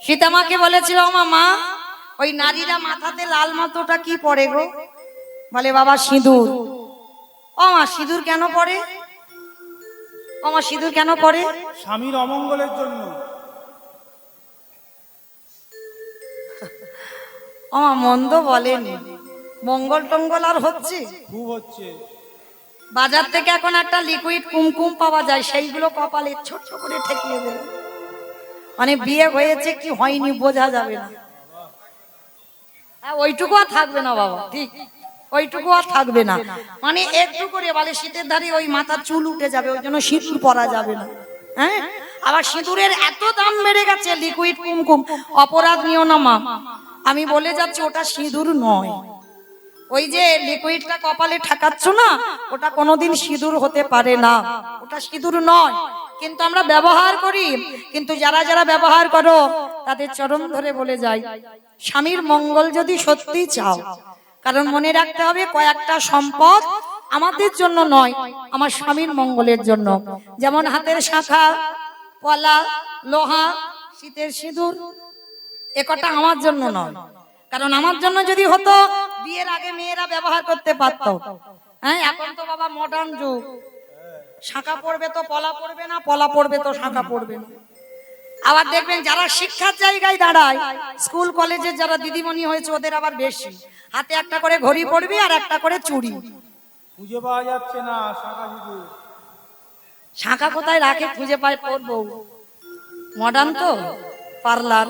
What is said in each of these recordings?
সীতামাকে বলেছিল মা ওই নারীরা মাথাতে লাল মাতোটা কি পরে গো? বলে বাবা সিঁদুর। ও মা সিঁদুর কেন পরে? ও মা সিঁদুর কেন পরে? স্বামীর অমঙ্গলের জন্য। ও মা মন্দ বলেনি, মঙ্গল টঙ্গল আর হচ্ছে? খুব হচ্ছে। বাজার থেকে এখন একটা লিকুইড কুমকুম পাওয়া যায়, সেইগুলো কপালে ছোট করে ঠেকিয়ে দেবে, মানে বিয়ে হয়েছে কি হয়নি বোঝা যাবে না। হ্যাঁ ওইটুকু আর থাকবে না বাবা, ঠিক ওইটুকু আর থাকবে না, মানে একটু করে বলে শীতের ধারে ওই মাথার চুল উঠে যাবে, ওই জন্য সিঁদুর পরা যাবে না। হ্যাঁ আবার সিঁদুরের এত দাম বেড়ে গেছে, লিকুইড কুমকুম অপরাধ নিও না মা, আমি বলে যাচ্ছি ওটা সিঁদুর নয়। ওই যে লিকুইডটা কপালে ঠেকাচ্ছ না, ওটা কোনোদিন সিঁদুর হতে পারে না, ওটা সিঁদুর নয়, কিন্তু আমরা ব্যবহার করি। কিন্তু যারা যারা ব্যবহার করো তাদের চরণ ধরে বলে যাই, স্বামীর মঙ্গল যদি সত্যি চাও, কারণ মনে রাখতে হবে কয়েকটা সম্পদ আমাদের জন্য নয়, আমার স্বামীর মঙ্গলের জন্য। যেমন হাতের শাঁখা, পলা, লোহা, শীতের সিঁদুর, এ কটা আমার জন্য নয়, কারণ আমার জন্য যদি হতো বিয়ের আগে মেয়েরা ব্যবহার করতে পারতো। হ্যাঁ এখন তো বাবা মডার্ন যুগ, শাঁখা পড়বে তো পলা পড়বে না, পলা পড়বে তো শাঁখা পড়বে না। আবার দেখবেন যারা শিক্ষার জায়গায় দাঁড়ায়, স্কুল কলেজের যারা দিদিমণি হয়েছে ওদের আবার বেশি, হাতে একটা করে ঘড়ি পড়বে আর একটা করে চুড়ি। খুঁজে পাওয়া যাচ্ছে না শাঁখা সিঁদুর। শাঁখা কোথায় রাখে খুঁজে পায় পরবো, মডার্ন তো পার্লার,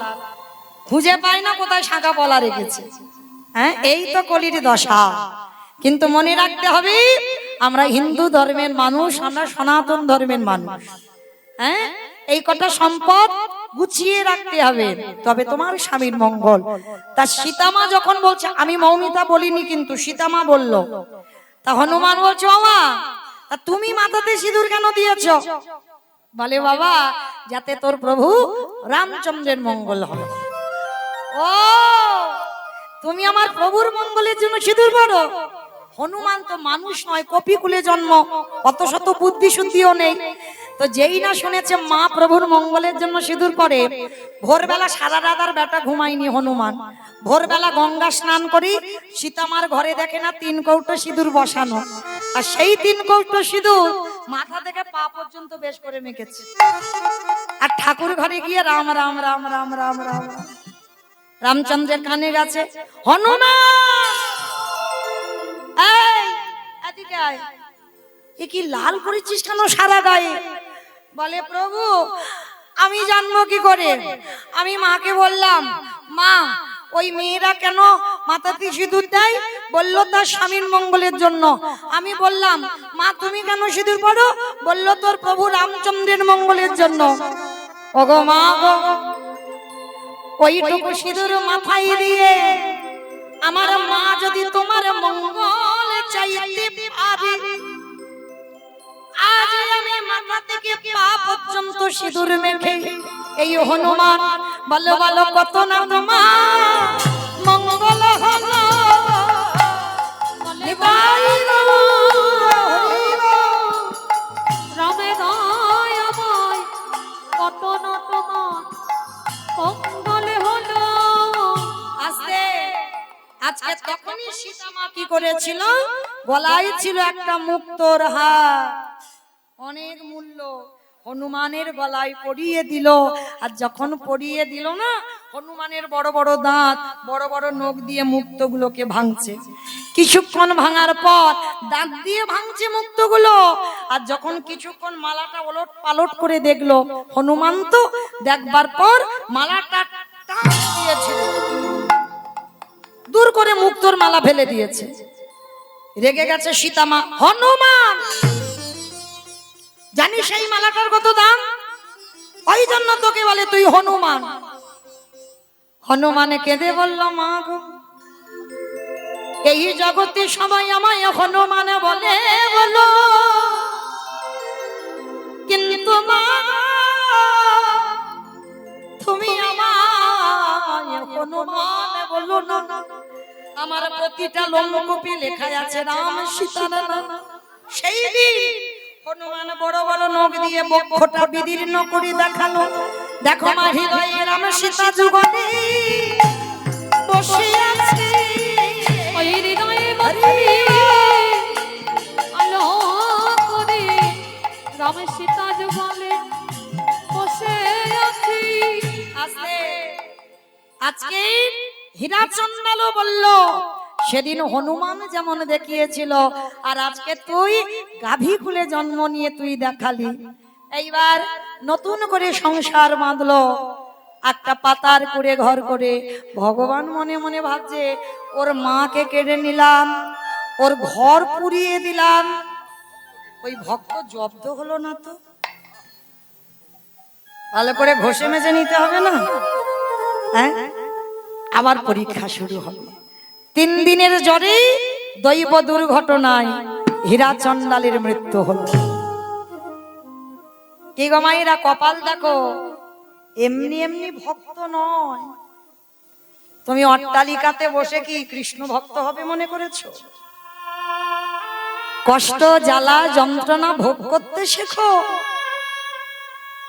খুঁজে পায় না কোথায় শাঁখা পলা রেখেছে। হ্যাঁ এই তো কলির দশা। কিন্তু মনে রাখতে হবে আমরা হিন্দু ধর্মের মানুষ, আমরা সনাতন ধর্মের মানুষ। হ্যাঁ এই কটা সম্পদ গুছিয়ে রাখতে হবে, তবে তোমার স্বামীর মঙ্গল। তা সীতামা যখন বলছে, আমি মৌমিতা বলিনি কিন্তু সীতামা বলল, তা হনুমান বলছো মা তা তুমি মাথাতে সিঁদুর কেন দিয়েছ? বলে বাবা যাতে তোর প্রভু রামচন্দ্রের মঙ্গল হয়। ও তুমি আমার প্রভুর মঙ্গলের জন্য সিঁদুর পরো? হনুমান তো মানুষ নয়, কপিকুলে জন্ম, অত শত বুদ্ধি শুদ্ধিও নেই। তো যেই না শুনেছে মা প্রভুর মঙ্গলের জন্য সিঁদুর পরে, ভোরবেলা সারা রাত আর বেটা ঘুমায়নি হনুমান। ভোরবেলা গঙ্গা স্নান করি সীতামার ঘরে দেখে না 3 কৌটো সিঁদুর বসানো, আর সেই 3 কৌটো সিঁদুর মাথা থেকে পা পর্যন্ত বেশ করে মেখেছে। আর ঠাকুর ঘরে গিয়ে রাম রাম রাম রাম রাম রাম, রামচন্দ্রের কানে গেছে, হনুমান এই এদিকে আয়, এ কি লাল করেছিস কেন সারা গায়ে? বলে প্রভু আমি জানবো কি করে? আমি মাকে বললাম মা ওই মেয়েরা কেন মাথাতে সিঁদুর দেয়? বললো তার স্বামীর মঙ্গলের জন্য। আমি বললাম মা তুমি কেন সিঁদুর পরো? বললো তোর প্রভু রামচন্দ্রের মঙ্গলের জন্য। ওগো মা গো, ওইটুকু সিঁদুর মাথায় দিয়ে আমার মা যদি তোমার মঙ্গল চাইতে পারে, আজ আমি মাথা থেকে পা পর্যন্ত সিঁদুর মেখে এই হনুমান বলো বলো কত না তোমার মঙ্গল হলো। রামে দয়াময় কত না তোমার মঙ্গল হলো। আজকে তখনই সীতামা কি করেছিল, গলায় ছিল একটা মুক্তোর হার, অনেক মূল্য, হনুমানের গলায় পরিয়ে দিল। আর যখন পরিয়ে দিল না, হনুমানের বড় বড় দাঁত, বড় বড় নখ দিয়ে মুক্তগুলোকে ভাঙছে। কিছুক্ষণ ভাঙার পর দাঁত দিয়ে ভাঙছে মুক্তগুলো। আর যখন কিছুক্ষণ মালাটা ওলট পালট করে দেখলো হনুমান, তো দেখবার পর মালাটা টান দিয়েছিল, দূর করে মুক্তোর মালা ফেলে দিয়েছে। রেগে গেছে সীতামা, হনুমান জানিস এই মালাটার কত দাম? ওই জন্য তোকে বলে তুই হনুমান। হনুমানে কেঁদে বলল মা গো, এই জগতে সবাই আমায় হনুমান বলে বলো, কিন্তু মা তুমি আমায় হনুমান বলো না। আমার প্রতিটা লোমকূপে লেখা আছে রাম সীতার নাম। সেই দিন হনুমান বড় বড় নখ দিয়ে বক্ষটা বিদীর্ণ করে দেখালো, দেখো মা হৃদয়ে রাম সীতা যুগলে বসে আছে, ওই হৃদয়ে বন্দী আলো করে রাম সীতা যুগলে বসে আছি। আজকে হীরাচন্দালও বলল সেদিন হনুমান যেমন দেখিয়েছিল, আর আজকে তুই গাভী খুলে জন্ম নিয়ে তুই দেখালি। এইবার নতুন করে সংসার বাঁধলো, একটা পাতার করে ঘর করে। ভগবান মনে মনে ভাবছে ওর মাকে কেড়ে নিলাম, ওর ঘর পুড়িয়ে দিলাম, ওই ভক্ত জব্দ হলো না তো? ভালো করে ঘষে মেজে নিতে হবে না? হ্যাঁ, আবার পরীক্ষা শুরু হবে। 3 দিনের জ্বরে দৈব দুর্ঘটনায় হীরাচন্দালের মৃত্যু হলো। কি গো মায়েরা, কপাল দেখো, এমনি এমনি ভক্ত নয়। তুমি অট্টালিকাতে বসে কি কৃষ্ণ ভক্ত হবে মনে করেছো? কষ্ট জ্বালা যন্ত্রণা ভোগ করতে শেখো,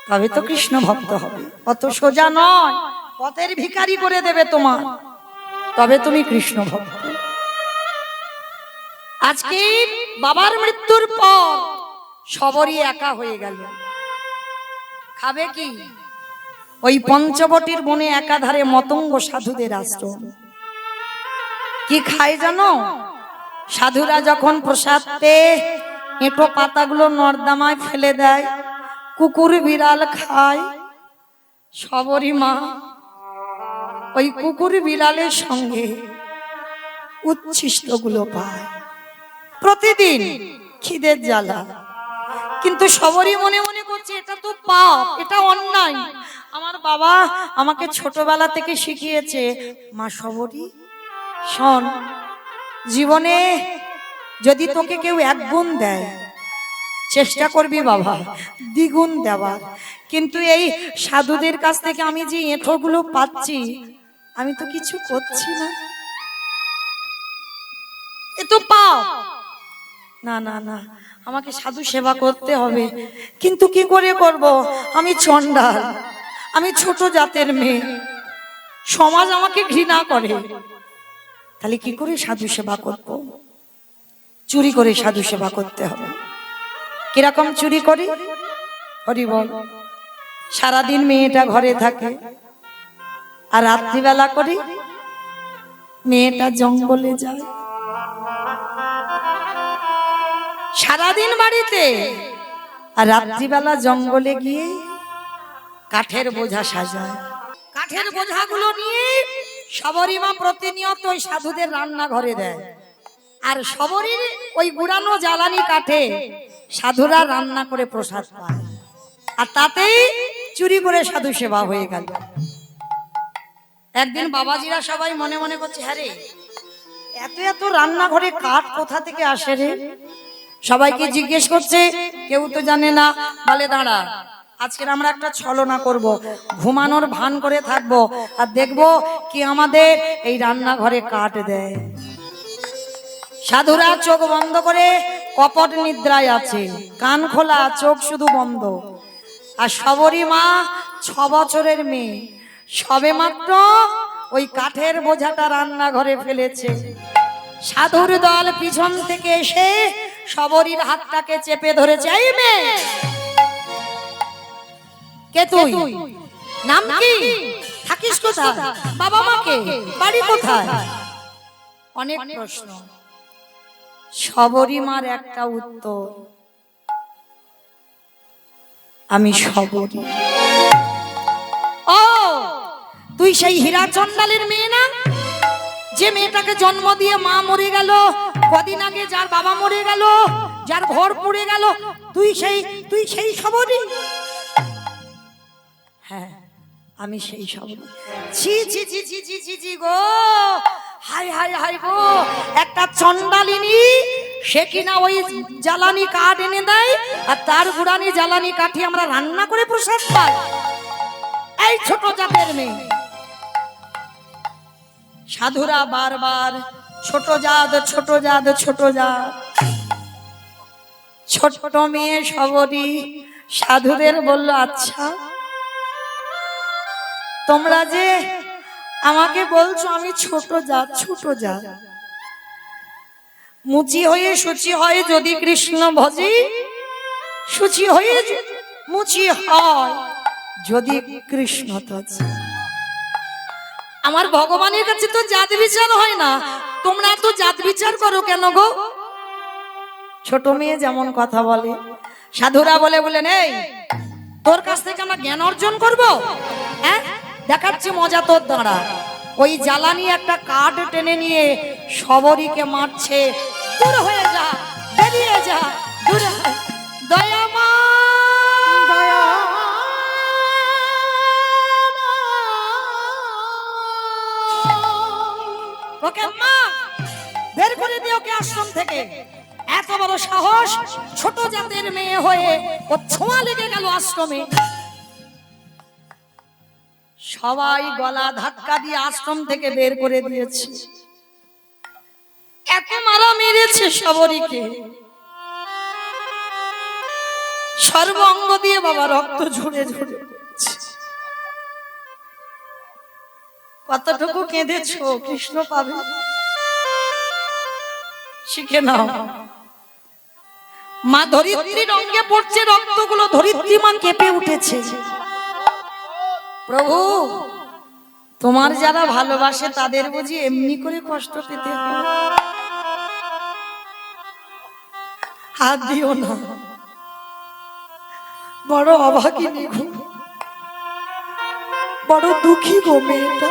তবে তো কৃষ্ণ ভক্ত হবে। অত সোজা নয়, পথের ভিখারি করে দেবে তোমার, তবে তুমি কৃষ্ণ ভক্ত। আজকে বাবার মৃত্যুর পর সবরই একা হয়ে গেল। খাবে কি? ওই পঞ্চবটির বনে একাধারে মতঙ্গ সাধুদের আশ্রম। কি খায় জানো? সাধুরা যখন প্রসাদ পেয়ে এঁটো পাতাগুলো নর্দমায় ফেলে দেয়, কুকুর বিড়াল খায়। সবরই মা ওই কুকুর বিড়ালের সঙ্গে উচ্ছিষ্ট গুলো পায় প্রতিদিন খিদের জ্বালা। কিন্তু সবরই মনে মনে করছে এটা তো পাপ, এটা অন্যায়। আমার বাবা আমাকে ছোটবেলা থেকে শিখিয়েছে। মা সবরই শোন, জীবনে যদি তোকে কেউ 1 গুণ দেয়, চেষ্টা করবি বাবা 2 গুণ দেওয়ার। কিন্তু এই সাধুদের কাছ থেকে আমি যে এঁঠোগুলো পাচ্ছি, আমি তো কিছু করছি না, এ তো পাপ। না না না, আমাকে সাধু সেবা করতে হবে। কিন্তু কি করে করব? আমি চণ্ডাল, আমি ছোট জাতের মেয়ে, সমাজ আমাকে ঘৃণা করে। তাহলে কি করে সাধু সেবা করব? চুরি করে সাধু সেবা করতে হবে। কিরকম চুরি করি? হরি বল। সারাদিন মেয়েটা ঘরে থাকে, আর রাত্রিবেলা করি মেয়েটা জঙ্গলে যায়। সারাদিন বাড়িতে, আর রাত্রিবেলা জঙ্গলে গিয়ে কাঠের বোঝা সাজায়। কাঠের বোঝাগুলো নিয়ে সবরী মা প্রতিনিয়ত ওই সাধুদের রান্না ঘরে দেয়, আর সবরীর ওই গুড়ানো জ্বালানি কাঠে সাধুরা রান্না করে প্রসাদ পায়, আর তাতেই চুরি করে সাধু সেবা হয়ে গেল। একদিন বাবাজিরা সবাই মনে মনে করছে, হ্যাঁ রে, এত এত রান্নাঘরে কাঠ কোথা থেকে আসে রে? সবাইকে জিজ্ঞেস করছে, কেউ তো জানে না। বলে দাঁড়া, আজকে আমরা একটা ছলনা করব, ঘুমানোর ভান করে থাকবো, আর দেখবো কি আমাদের এই রান্নাঘরে কাঠ দেয়। সাধুরা চোখ বন্ধ করে কপট নিদ্রায় আছে, কান খোলা, চোখ শুধু বন্ধ। আর সবরী মা 6 বছরের মেয়ে, সবে মাত্র ওই কাঠের বোঝাটা রান্নাঘরে ফেলেছে। সাধুর দল পিছন থেকে এসে সবরীর হাতটাকে চেপে ধরেছে। এই মেয়ে, কে তুই? নাম কি? থাকিস কোথায়? বাবা মাকে? বাড়ি কোথায়? অনেক প্রশ্ন। সবরী মার একটা উত্তর, আমি সবরী। ও, তুই সেই হীরাচন্দালের মেয়ে না, যে মেয়েটাকে জন্ম দিয়ে মা মরে গেল, কদিন আগে যার বাবা মরে গেল, যার ঘর পুড়ে গেল, তুই সেই সবরী? হ্যাঁ, আমি সেই সবরী। ছি ছি ছি ছি ছি ছি ছি গো, হাই হাই হাই গো, একটা চন্ডালিনী, সে কিনা ওই জ্বালানি কাঠ এনে দেয়, আর তার গুড়ানি জ্বালানি কাঠি আমরা রান্না করে প্রসাদ পাই। এই ছোট জাতের মেয়ে। সাধুরা বারবার ছোট জাত, ছোট জাত, ছোট জাত। ছোট মেয়ে সবরী সাধুদের বলল, আচ্ছা তোমরা যে আমাকে বলছো আমি ছোট জাত, ছোট জাত, মুচি হয়ে শুচি হয় যদি কৃষ্ণ ভজি, শুচি হয়ে মুচি হয় যদি কৃষ্ণ তজি। আমার ভগবানের কাছে তো জাত বিচার হয় না, তোমরা তো জাত বিচার করো কেন গো? ছোট মেয়ে যেমন কথা বলে, সাধুরা বলে বলেন এই তোর কাছ থেকে আমরা জ্ঞান অর্জন করব, হ্যাঁ দেখাচ্ছি মজা তোর দ্বারা। ওই জ্বালানি একটা কাঠ টেনে নিয়ে শবরীকে মারছে, দূর হয়ে যা, বেরিয়ে যা, দূরে দয়া মা, দয়া ওকে মা বের করে দিও ওকে আশ্রম থেকে। এত বড় সাহস, ছোট জাতের মেয়ে হয়ে ও ছোঁয়া লেগে গেল আশ্রমে। সবাই গলা ধাক্কা দিয়ে আশ্রম থেকে বের করে দিয়েছে। এত মারা মেরেছে শবরীকে, সর্বাঙ্গ দিয়ে বাবা রক্ত ঝরে ঝরে পড়ছে। কতটুকু কেঁদেছো কৃষ্ণ পাবে, শিখে নাও। মা ধরিত্রীর অঙ্গে পড়ছে রক্তগুলো, ধরিত্রী মা কেঁপে উঠেছে। প্রভু তোমার যারা ভালোবাসে তাদের বুঝি এমনি করে কষ্ট পেতে হয়? হাত দিও না, বড় অভাগিনী গো, বড় দুঃখী গো মেয়েটা।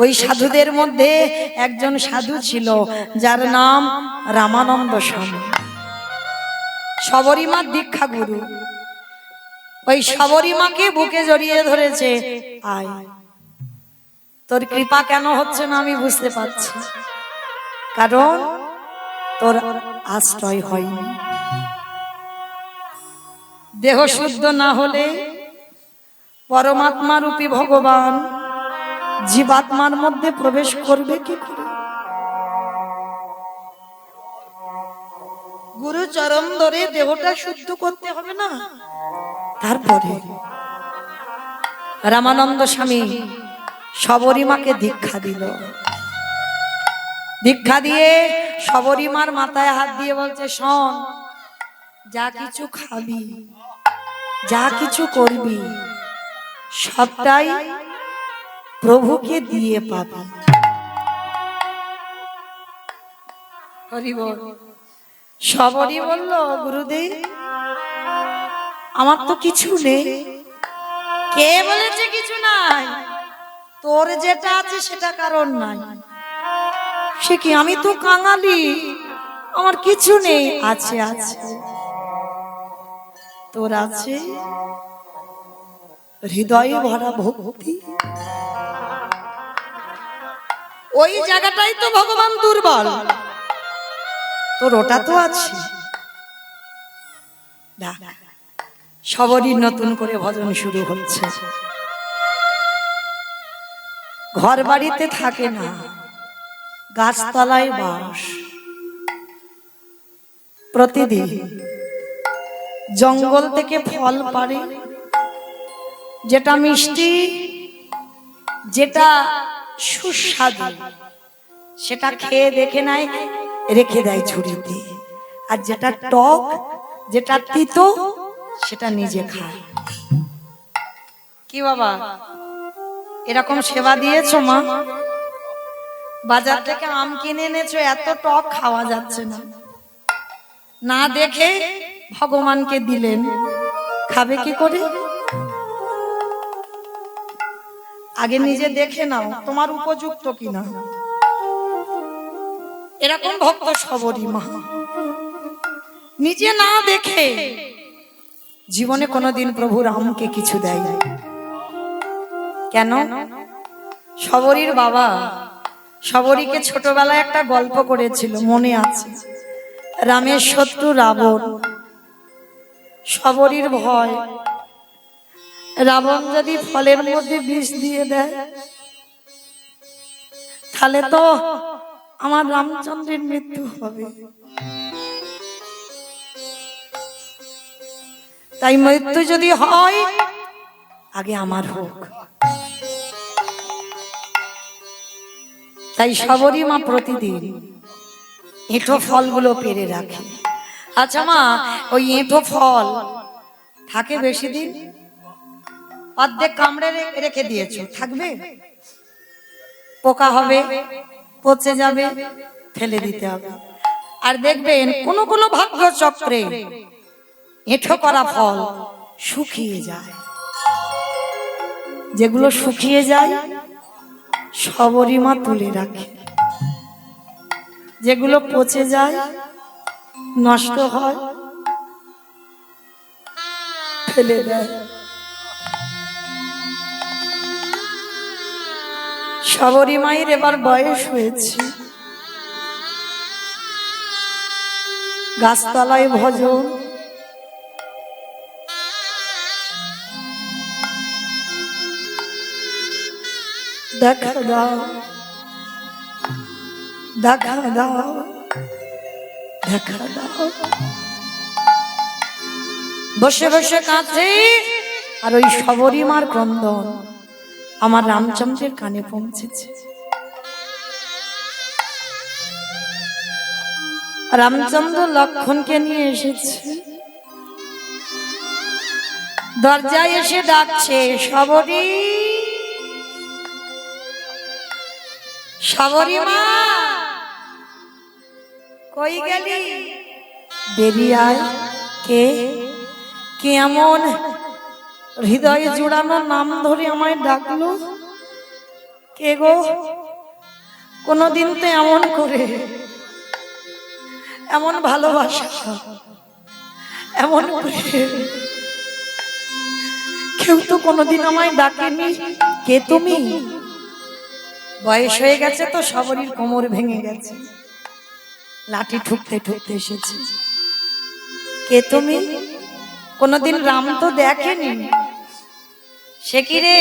ওই সাধুদের মধ্যে একজন সাধু ছিল যার নাম রামানন্দ স্বামী, শবরীমার দীক্ষা গুরু। ওই শবরীমাকে বুকে জড়িয়ে ধরেছে, আয় তোর কৃপা কেন হচ্ছে না আমি বুঝতে পারছি, কারণ তোর আশ্রয় হয়নি। দেহ শুদ্ধ না হলে পরমাত্মা রূপী ভগবান জীবাত্মার মধ্যে প্রবেশ করবে কি করে? গুরু চরণ ধরে দেহটা শুদ্ধ করতে হবে না? তারপরে রামানন্দ স্বামী শবরীমাকে দীক্ষা দিল। দীক্ষা দিয়ে শবরীমার মাথায় হাত দিয়ে বলছে, শোন, যা কিছু খাবি, যা কিছু করবি, সবটাই প্রভুকে দিয়ে পাবি। হরি বল। শবরী বলল, গুরুদেব আমার তো কিছু নেই। কে বলেছে কিছু নাই? তোর যেটা আছে সেটা কারণ নাই। সে কি, আমি তো কাঙালি, আমার কিছু নেই। আছে আছে, তোর আছে হৃদয়ে ভরা ভক্তি। ওই জায়গাটাই তো ভগবান দুর্বল, তোর ওটা তো আছে। সবরই নতুন করে ভজন শুরু হচ্ছে। ঘর বাড়িতে থাকে না, গাছতলায় বাস। প্রতিদিন জঙ্গল থেকে ফল পাড়ে, যেটা মিষ্টি, যেটা সুস্বাদু, সেটা খেয়ে দেখে নাই, রেখে দেয় ঝুড়িতে। আর যেটা টক, যেটা তিতো, সেটা নিজে খায়। কি বাবা এরকম সেবা দিয়েছো মা? বাজার থেকে আম কিনে এনেছো, এত টক খাওয়া যাচ্ছে না, না দেখে ভগবানকে দিলেন, খাবে কি করে? আগে নিজে দেখে নাও তোমার উপযুক্ত কিনা। এরকম ভক্ত শবরী মা নিজে না দেখে জীবনে কোনোদিন প্রভু রামকে কিছু দেয়। কেন? শবরীর বাবা শবরীকে ছোটবেলায় একটা গল্প করেছিল, মনে আছে। রামের শত্রু রাবণ, শবরীর ভয়, রাবণ যদি ফলের মধ্যে বিষ দিয়ে দেয় তাহলে তো আমার রামচন্দ্রের মৃত্যু হবে। তাই মৃত্যু যদি হয় আগে আমার হোক। তাই সবরই মা প্রতিদিন এঁঠো ফলগুলো পেরে রাখে। আচ্ছা মা, ওই এঁঠো ফল থাকে বেশি দিন? অর্ধেক কামড়ে রেখে দিয়েছো, থাকবে? পোকা হবে, পচে যাবে, ফেলে দিতে হবে। আর দেখবেন কোন কোন ভাগ্য চক্রে এঁঠো করা ফল শুকিয়ে যায়। যেগুলো শুকিয়ে যায় সবরই মা তুলে রাখে, যেগুলো পচে যায় নষ্ট হয় ফেলে দেয়। সবরী মায়ের এবার বয়স হয়েছে, গাছতলায় ভজন, দেখা দাও দেখা দাও দেখা দাও। বসে বসে কাঁদছে, আর ওই সবরী মার ক্রন্দন আমার রামচন্দ্রের কানে পৌঁছেছে। রামচন্দ্র লক্ষণকে নিয়ে এসেছে, দরজায় এসে ডাকছে, সবরী, সবরী মা কই গেলি? বেরিয়ে আয়। কে কে এমন হৃদয়ে জুড়ানো নাম ধরে আমায় ডাকলো? কে গো? কোনদিন তো এমন করে, এমন ভালোবাসা, এমন করে কেউ তো কোনদিন আমায় ডাকেনি। কে তুমি? বয়স হয়ে গেছে তো, সবরীর কোমর ভেঙে গেছে, লাঠি ঠুকতে ঠুকতে এসেছে। কে তুমি? কোনদিন রাম তো দেখেনি। সে কি রে,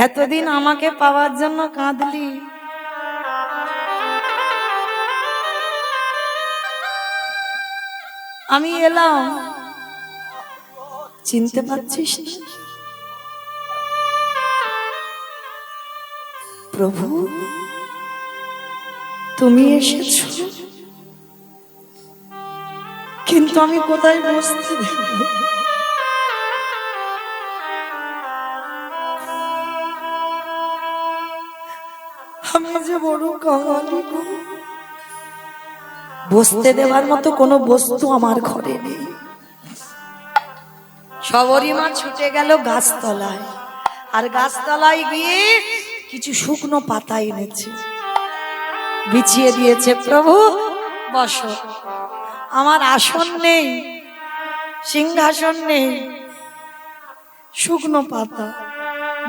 এতদিন আমাকে পাওয়ার জন্য কাঁদলি, আমি এলাম, চিনতে পারছিস না? প্রভু তুমি এসেছো, কিন্তু আমি কোথায় বসতে দেব? আমি যে বড় কাঙালি গো, বসতে দেওয়ার মতো কোনো বস্তু আমার ঘরে নেই। সবরী মা ছুটে গেল গাছতলায়, আর গাছতলায় গিয়ে কিছু শুকনো পাতা এনেছে, বিছিয়ে দিয়েছে। প্রভু বসো, আমার আসন নেই, সিংহাসন নেই, শুকনো পাতা,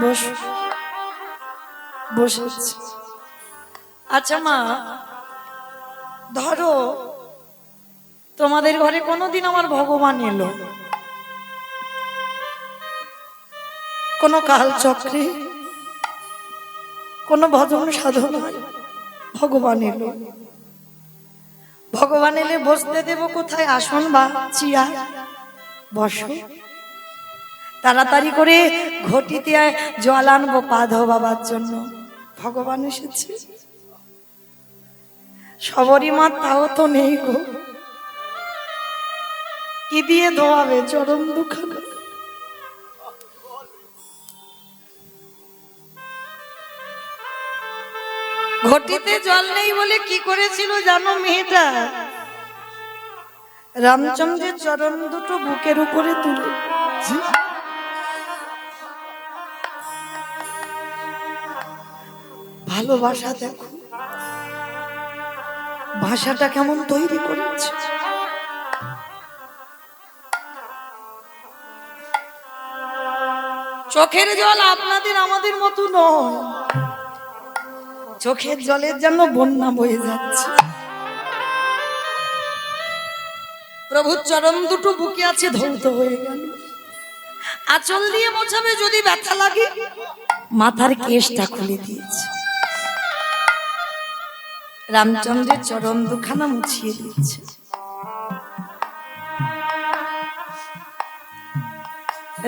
বসো। বসেছে। আচ্ছা মা, ধরো তোমাদের ঘরে কোনোদিন আমার ভগবান এলো, কোন কাল চক্রে, কোন ভজন সাধনায় ভগবান এলো। ভগবান এলে বসতে দেব কোথায়? আসন বা চেয়ার? বসো। তাড়াতাড়ি করে ঘটিতে জল আনবো পা ধোবার জন্য। ভগবান এসেছে, সবরী মা তাও তো নেই গো, কি দিয়ে ধোয়াবে চরণ দুখানা? ঘটিতে জল নেই বলে কি করেছিল জানো মেয়েটা? রামচন্দ্রের চরণ দুটো বুকের উপরে তুলে, ভালোবাসা দেখো ভাষাটা কেমন তৈরি করেছে। চোখের জল আপনাদের আমাদের মতো নয়, চোখের জলের জন্য বন্যা বয়ে যাচ্ছে। প্রভুর চরণ দুটো বুকে আছে, ধৌত হয়ে গেল। আঁচল দিয়ে মোছাবে যদি ব্যথা লাগে, মাথার কেশটা খুলে দিয়েছে। রামচন্দ্রের চরণ দুখানা মুছিয়ে দিয়েছে।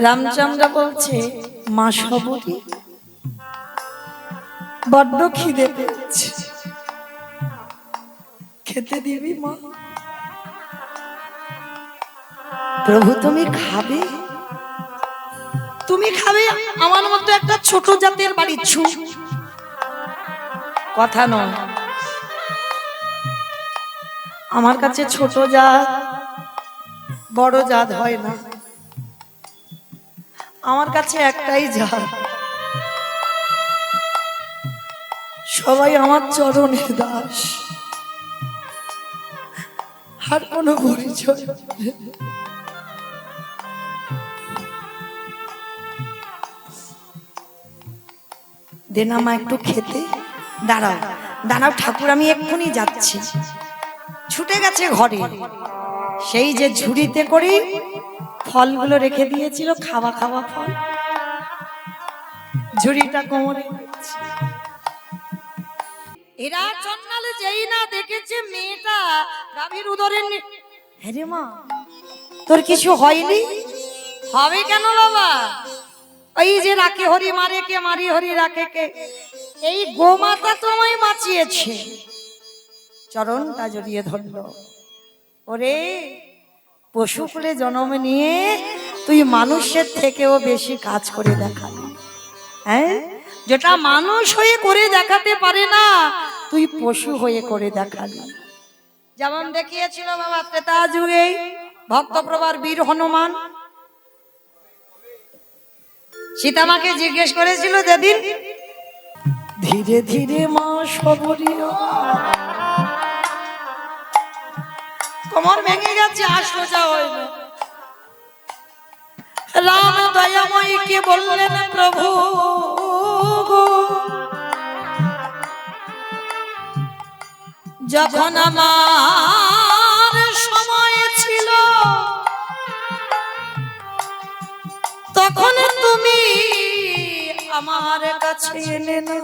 রামচন্দ্র বলছে, মা সবরী, বড্ড খিদে পেয়েছে, খেতে দিবি মা? প্রভু তুমি খাবে? তুমি খাবে? আমার মতো একটা ছোট জাতের বাড়ি ছু কথা নয়। আমার কাছে ছোট জাত বড় জাত হয় না, আমার কাছে একটাই জাত, সবাই আমার চরণের দাস, আর কোনো পরিচয়। দে না মা একটু খেতে। দাঁড়াও দাঁড়াও ঠাকুর, আমি এক্ষুনি যাচ্ছি। ছুটে গেছে ঘরে, সেই যে ঝুড়িতে করে ফলগুলো রেখে দিয়েছিল, খাওয়া খাওয়া ফল, ঝুড়িটা কোমরে। এরা চন্নালে যেই না দেখেছে মেয়েটা গাভীর উদরে, হ্যাঁ মা তোর কিছু হয়নি? হবে কেন বাবা? এই যে রাখে হরি মারে কে, মারি হরি রাখে কে, এই গোমাতা তোমায় বাঁচিয়েছে। চরণটা জড়িয়ে ধরলো, ওরে পশু কুলে জন্ম নিয়ে তুই মানুষের থেকেও বেশি কাজ করে দেখালি। হ্যাঁ, যেটা মানুষ হয়ে করে দেখাতে পারে না, তুই পশু হয়ে করে দেখালি। যেমন দেখিয়েছিল বাবা ত্রেতা যুগে ভক্তপ্রভার বীর হনুমান। সীতামাকে জিজ্ঞেস করেছিল যেদিন, ধীরে ধীরে মা সবরী, কোমর ভেঙে গেছে, আর সোজা হইল। রাম দয়াময়ীকে বললেন, প্রভু যখন আমার সময় ছিল তখন তুমি আমার কাছে এলে না,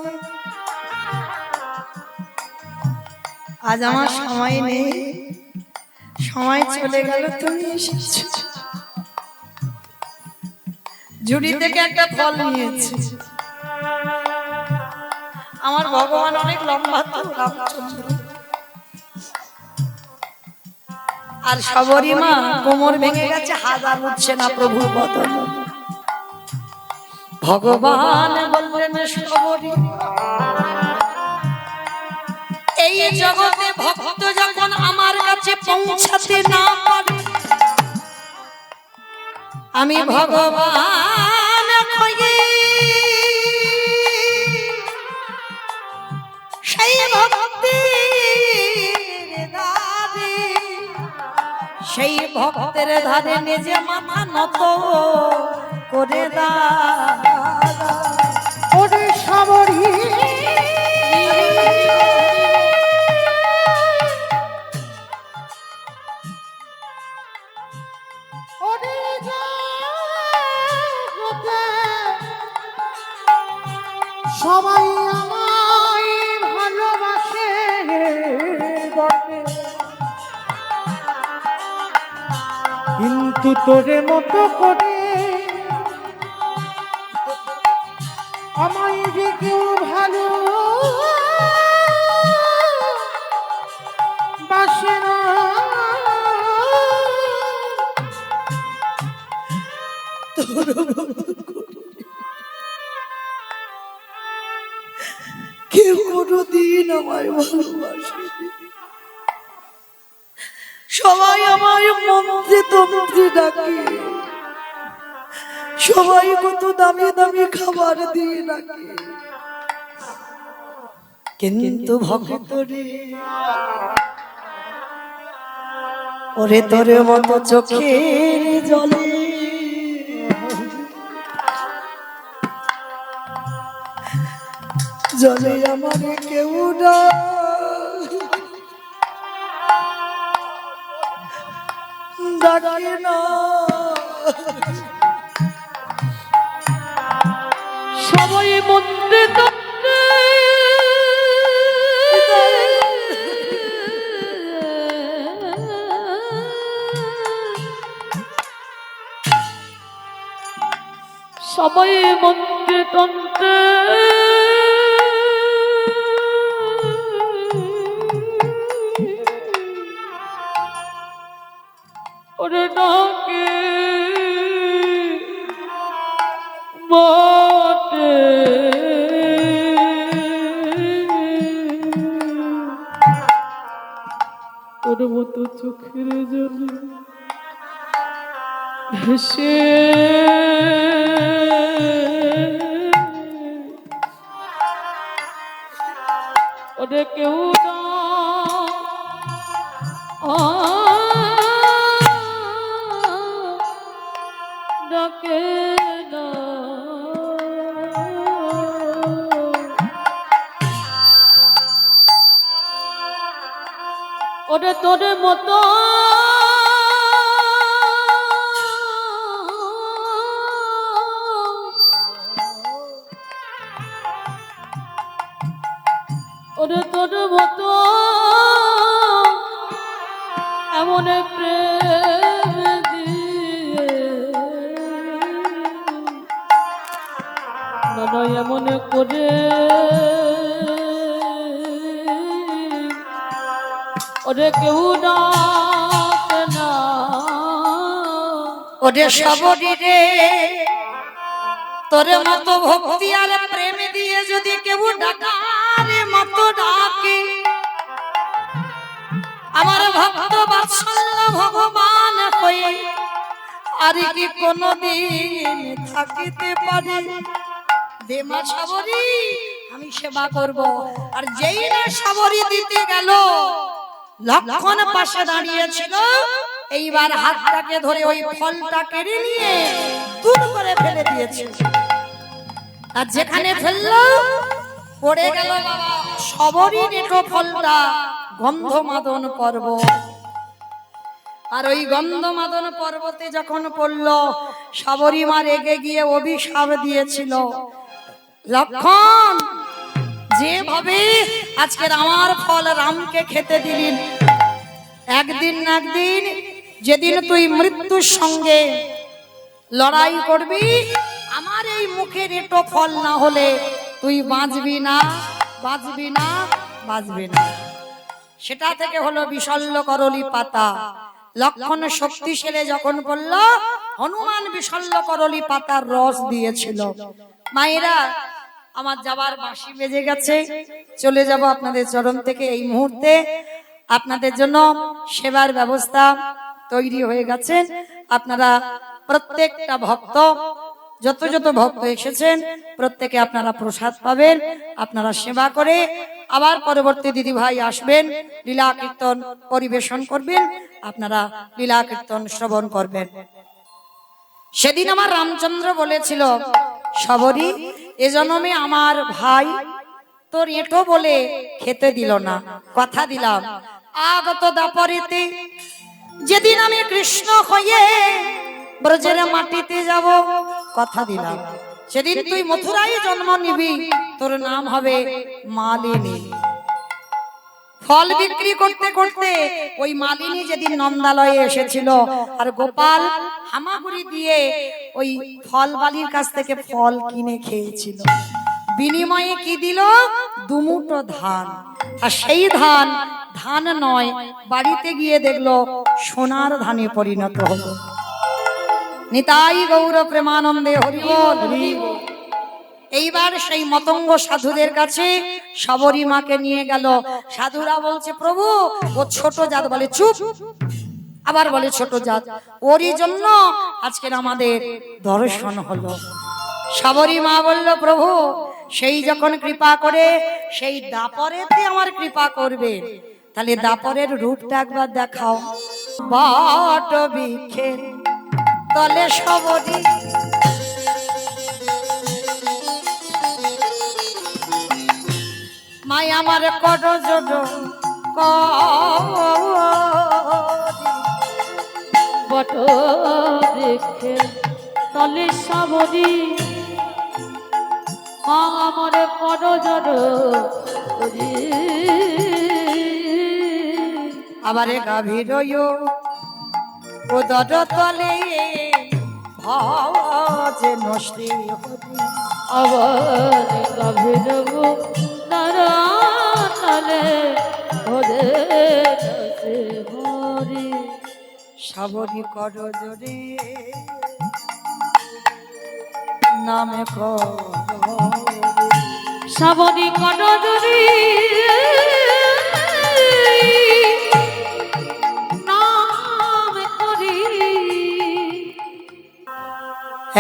আজ আমার সময় নেই, সময় চলে গেল, তুমি এসেছো। ঝুড়ি থেকে একটা ফল নিয়েছি, আমার ভগবান অনেক লম্বা তো রামচন্দ্র, আর সবরী মা কোমর ভেঙে গেছে, হাজার উঠছে না প্রভুর বদন। ভগবান বললেন, সবরী এই জগতে ভক্ত যখন আমার কাছে পৌঁছাতে না পারে, আমি ভগবান হয়ে সেই ভক্তির ধারে, সেই ভক্তের ধারে নিজে মাথা নত করে ওরে সবরী, সবাই আমায় ভালোবাসে বটে, কিন্তু তোরে মতো করে আমায় যে কেউ ভালো বাসে না। কেউ কোনোদিন আমায় ভালোবাসে, সবাই আমায় মন্ত্রে তন্ত্রে ডাকে, সবাই কত দামি দামি খাবার দিয়ে ডাকে, কিন্তু ভক্তরে ওরে তোর মতো চোখের জলে জলে আমারে কেউ ডাকে না। সবাই মন্ত্রে তন্ত্রে সবাই মন্ত্রে তন্ত্রে ওরে ডাকে বটে ওর মতো চোখের জলে ভেসে ওরে কেউ না ডাকে না ওরে তোর মতো ওরে তোর মতো এমন প্রেম দিয়ে না এমন করে ওরে কেউ ডাকে না ওরে সবরি রে তোর মতো ভক্তি আর প্রেম দিয়ে যদি কেউ ডাকারে মতো ডাকে আমার ভক্ত বাৎসল্য ভগবান হয়ে আর কি কোনদিন থাকিতে পারে দেমা সবরি আমি সেবা করব। আর যেই না সবরি দিতে গেল লক্ষণ পাশে দাঁড়িয়েছিল, এইবার হাতটাকে ধরে ওই ফলটা কেড়ে নিয়ে দূর করে ফেলে দিয়েছে। আর যেখানে ফেললো পড়ে গেল বাবা সবরই নেটো ফলটা গন্ধমাদন পর্বত। আর ওই গন্ধমাদন পর্বতে যখন পড়লো সবরী মা রেগে গিয়ে অভিশাপ দিয়েছিল, লক্ষণ যেভাবে আজকের আমার ফল রামকে খেতে দিলেন, একদিন না একদিন যেদিন তুই মৃত্যুর সঙ্গে লড়াই করবি, আমার এই মুখের এটো ফল না হলে তুই বাঁচবি না, বাঁচবি না, বাঁচবি না। সেটা থেকে হলো বিশল্য করলি পাতা। লক্ষণ শক্তিশালী যখন বলল, হনুমান বিশল্য করলি পাতার রস দিয়েছিল। মায়েরা আমার যাবার বাঁশি বেজে গেছে, চলে যাব আপনাদের চরণ থেকে। এই মুহূর্তে আপনাদের জন্য সেবার ব্যবস্থা তৈরি হয়ে গেছে। আপনারা প্রত্যেকটা ভক্ত, যত যত ভক্ত এসেছেন প্রত্যেকে আপনারা প্রসাদ পাবেন। আপনারা সেবা করে আবার পরবর্তী দিদি ভাই আসবেন, লীলা কীর্তন পরিবেশন করবেন, আপনারা লীলা কীর্তন শ্রবণ করবেন। সেদিন আমার রামচন্দ্র বলেছিল, সবরী এ জন্মে আমার ভাই তোর এঁটো বলে খেতে দিল না, কথা দিলাম আগত দাপরেতে যেদিন আমি কৃষ্ণ হয়ে ব্রজের মাটিতে যাব, কথা দিলাম সেদিন তুই মথুরায় জন্ম নিবি, তোর নাম হবে মালিনী। ফল বিক্রি করতে করতে ওই মালিনী যেদিন নন্দালয়ে এসেছিল, আর গোপাল হামাগুড়ি দিয়ে ওই ফল বালির কাছ থেকে ফল কিনে খেয়েছিল, বিনিময়ে কি দিল? দুমুঠো ধান। আর সেই ধান ধান নয়, বাড়িতে গিয়ে দেখলো সোনার ধানে পরিণত হলো। নিতাই গৌর প্রেমানন্দে হরি বল। এইবার সেই মতঙ্গ সাধুদের কাছে সবরী মাকে নিয়ে গেল। সাধুরা বলছে, প্রভু ও ছোট জাত, বলে চুপ, আবার বলে ছোট জাত, ওরই জন্য আজকের আমাদের দর্শন হলো। সবরী মা বলল, প্রভু সেই যখন কৃপা করে সেই দাপরেতে আমার কৃপা করবে, তাহলে দাপরের রূপটা একবার দেখাও। বট বৃক্ষের তলে সবরী মাই আমার কর জোড় বট বৃক্ষের তলে সবরী মা আমার কর জড় করি। আবার গাভীর উদর তলে আওয়াজে নষ্টি হরি আবার গভীর নারালে ওরে দশে হরি সাবরি কর জোরে নামে কর শ্রাবণী কটজরি নাম করি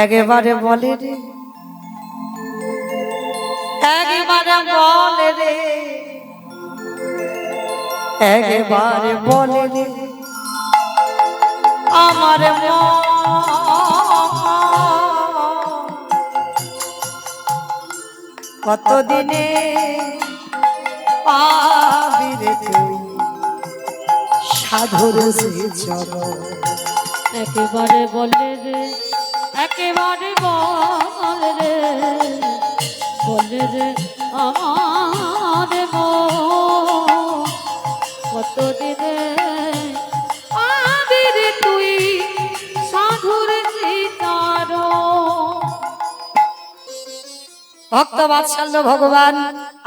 একেবারে বলে রে একেবারে বলে রে একেবারে বলে রে আমার মন কতদিনে পাবি রে তুই সাধুর সে চরণ একেবারে বলে রে একেবারে বলে রে বলে রে আমার মন কতদিনে পাবি রে তুই সাধুর সীতার ভক্ত বাৎসল্য ভগবান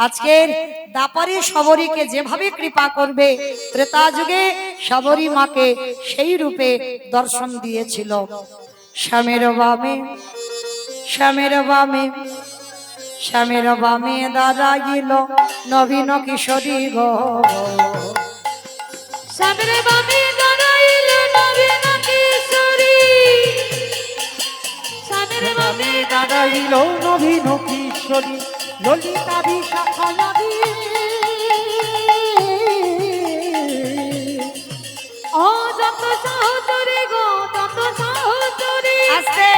আজকের দাপরে শবরীকে যেভাবে কৃপা করবে ত্রেতা যুগে শবরী মাকে সেই রূপে দর্শন দিয়েছিল। শ্যামের বামে শ্যামের বামে শ্যামের বামে দাঁড়াইল নবীন কিশোরী গো সামনে বামে দাঁড়াইল নবীন কিশোরী সামনে বামে দাঁড়াইল নবীন কিশোরী ললিতা বিশাখা নদী ও যত সহচরী গো যত সহচরী আস্তে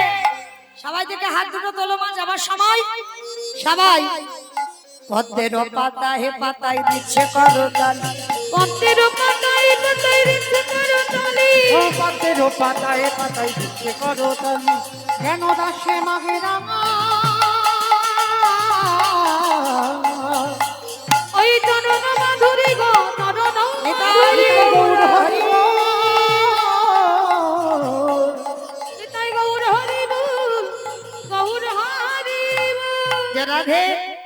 সবাই থেকে হাত দুটো তোলো মা যাবার সময় সবাই পদ্মের পাতায় পাতায় দিচ্ছে করতাল পদ্মের পাতায় পাতায় রিচ্ছে করো তালি ও পদ্মের পাতায় পাতায় দিচ্ছে করতালি কেন দাসে মাঘে রাঙা